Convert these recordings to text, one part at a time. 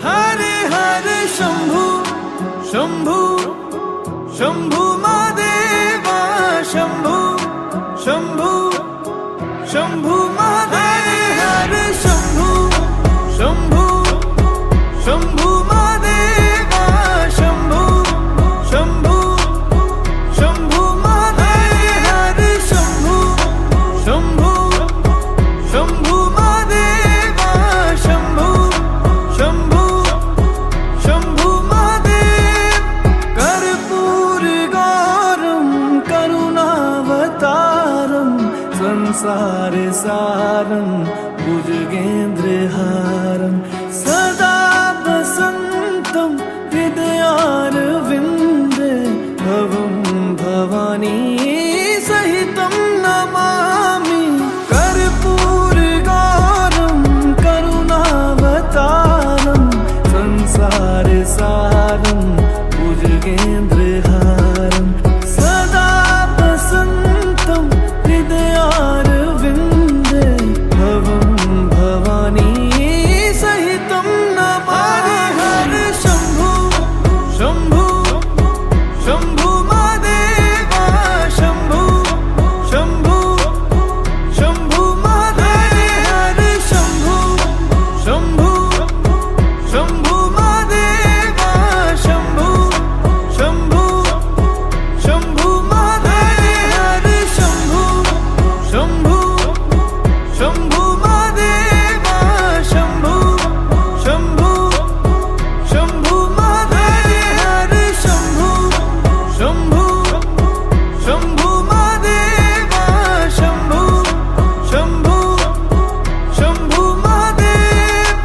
हरे हरे शंभू शंभू शंभू महादेवा शंभू शंभू शंभू महादेव हरे शंभू शंभू शंभू महादेवा शंभू शंभू शंभू महादेव हरे शंभू शंभू शंभू महादेवा शंभू शंभू शंभु महादेव कर्पूर गौरम करुणावतारम संसार सारम भुजगेन्द्रहारम सदा वसंतम हृदयारविंदे भवं भवानी सहितं नमामि कर्पूर गौरम करुणावतारम संसार सारं भुजगेन्द्रहारं सदा वसन्तं हृदयारविन्दे भवं भवानी सहितं नमामि हरे शंभू शंभू शंभू महादेवा शंभू शंभू शंभू महादेव हरे शंभू शंभू शंभू महादेवा शंभू शंभू शंभू महादेव हरे शंभू शंभू शंभू महादेवा शंभू शंभू शंभू महादेव हरे शंभू शंभू शंभू महादेवा शंभू शंभू शंभू महादेव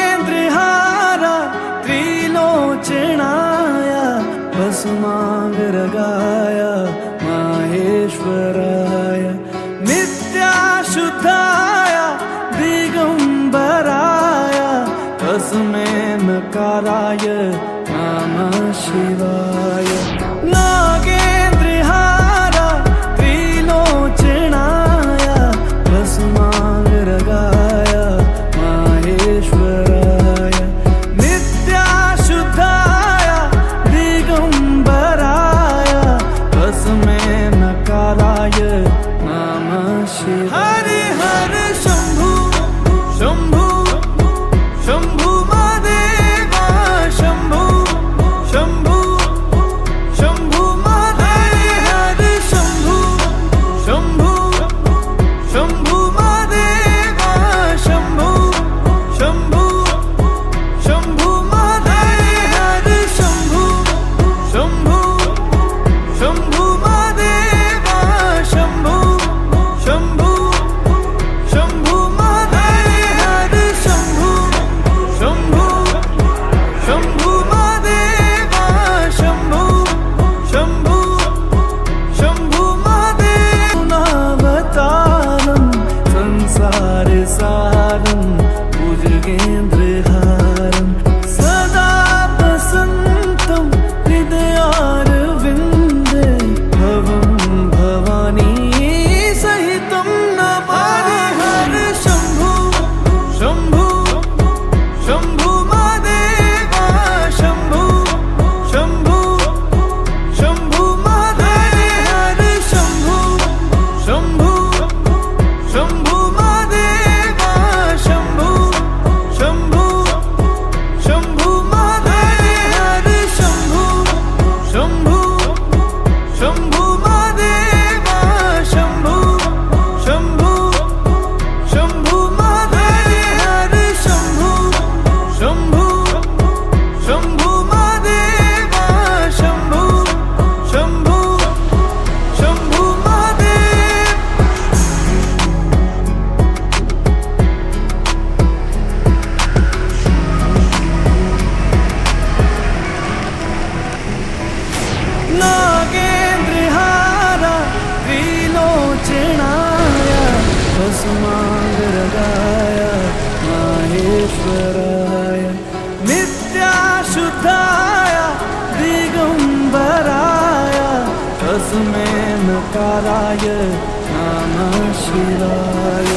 नागेन्द्रहारा त्रिलोचनाय भस्मांगरगाय माहेश्वराय नित्याशुद्धाय दिगंबराय तस्मै नकाराय नमः शिवाय नागेन्द्रहारा त्रिलोचनाय भस्मांगरगाय माहेश्वराय नित्याशुद्धाय दिगंबराय तस्मै नकाराय नमः शिवाय हरे हरे शंभू शंभू शंभू महादेवा शंभू शंभू शंभू महादेव हरे शंभू शंभू शंभू महादेवा शंभू शंभू शंभू महादेव हरे शंभू शंभू शंभू महादेवा शंभू शंभू भस्मांगरगाय माहेश्वराय नित्याशुद्धाय दिगंबराय तस्मै नकाराय नमः शिवाय